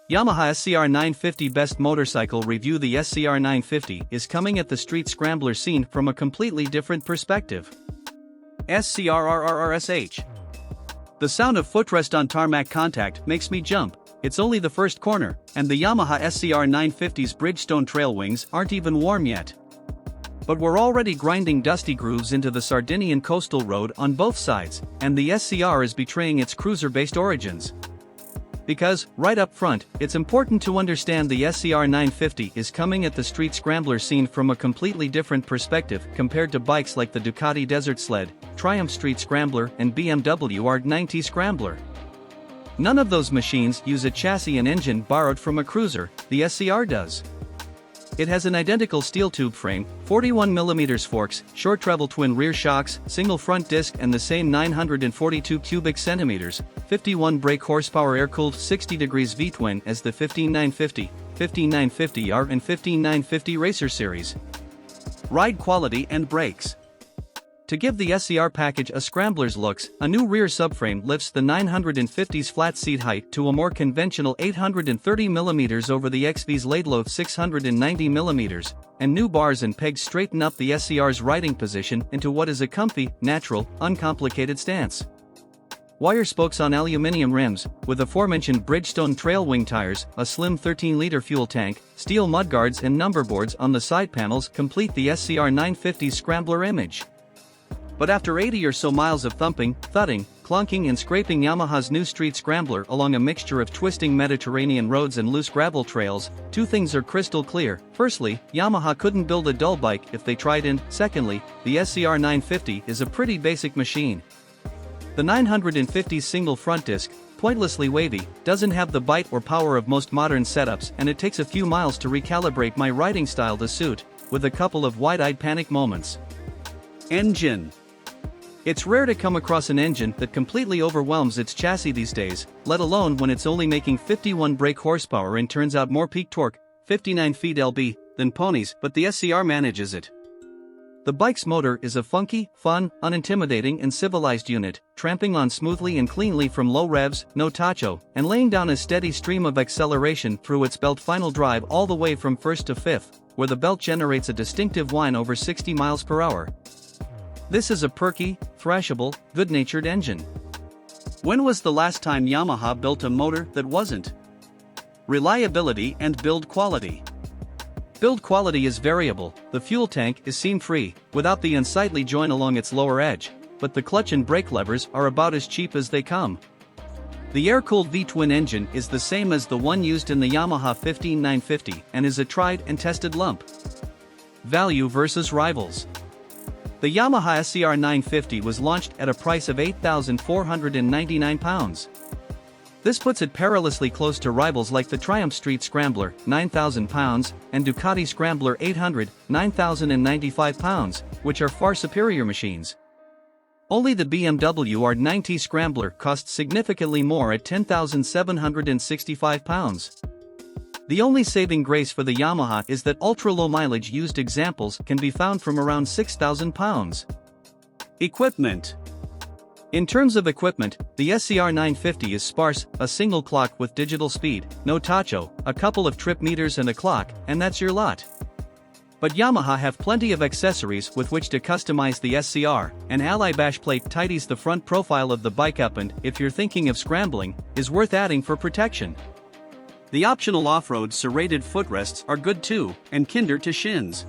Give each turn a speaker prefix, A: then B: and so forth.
A: Yamaha SCR950 Best Motorcycle Review. The SCR950 is coming at the street scrambler scene from a completely different perspective. SCRRRRSH. The sound of footrest on tarmac contact makes me jump. It's only the first corner, and the Yamaha SCR950's Bridgestone trail wings aren't even warm yet. But we're already grinding dusty grooves into the Sardinian coastal road on both sides, and the SCR is betraying its cruiser-based origins. Because, right up front, it's important to understand the SCR950 is coming at the street scrambler scene from a completely different perspective compared to bikes like the Ducati Desert Sled, Triumph Street Scrambler and BMW R90 Scrambler. None of those machines use a chassis and engine borrowed from a cruiser, the SCR does. It has an identical steel tube frame, 41mm forks, short travel twin rear shocks, single front disc and the same 942 cubic centimeters, 51 brake horsepower air-cooled 60 degrees V-twin as the 15950, 15950R and 15950 Racer series. Ride quality and brakes. To give the SCR package a scrambler's looks, a new rear subframe lifts the 950's flat seat height to a more conventional 830mm over the XV's laid-low 690mm, and new bars and pegs straighten up the SCR's riding position into what is a comfy, natural, uncomplicated stance. Wire spokes on aluminium rims, with aforementioned Bridgestone trail wing tires, a slim 13-liter fuel tank, steel mudguards and number boards on the side panels complete the SCR950's scrambler image. But after 80 or so miles of thumping, thudding, clunking and scraping Yamaha's new street scrambler along a mixture of twisting Mediterranean roads and loose gravel trails, two things are crystal clear. Firstly, Yamaha couldn't build a dull bike if they tried, and, secondly, the SCR950 is a pretty basic machine. The 950's single front disc, pointlessly wavy, doesn't have the bite or power of most modern setups, and it takes a few miles to recalibrate my riding style to suit, with a couple of wide-eyed panic moments. Engine. It's rare to come across an engine that completely overwhelms its chassis these days, let alone when it's only making 51 brake horsepower and turns out more peak torque, 59 feet lb, than ponies, but the SCR manages it. The bike's motor is a funky, fun, unintimidating and civilized unit, tramping on smoothly and cleanly from low revs, no tacho, and laying down a steady stream of acceleration through its belt final drive all the way from first to fifth, where the belt generates a distinctive whine over 60 miles per hour. This is a perky, thrashable, good-natured engine. When was the last time Yamaha built a motor that wasn't? Reliability and build quality. Build quality is variable. The fuel tank is seam-free, without the unsightly joint along its lower edge, but the clutch and brake levers are about as cheap as they come. The air-cooled V-twin engine is the same as the one used in the Yamaha 15950 and is a tried and tested lump. Value versus rivals. The Yamaha SCR950 was launched at a price of £8,499. This puts it perilously close to rivals like the Triumph Street Scrambler, £9,000, and Ducati Scrambler 800, £9,095, which are far superior machines. Only the BMW R90 Scrambler costs significantly more at £10,765. The only saving grace for the Yamaha is that ultra-low mileage used examples can be found from around £6,000. Equipment. In terms of equipment, the SCR950 is sparse, a single clock with digital speed, no tacho, a couple of trip meters and a clock, and that's your lot. But Yamaha have plenty of accessories with which to customize the SCR, an ally bash plate tidies the front profile of the bike up and, if you're thinking of scrambling, is worth adding for protection. The optional off-road serrated footrests are good too, and kinder to shins.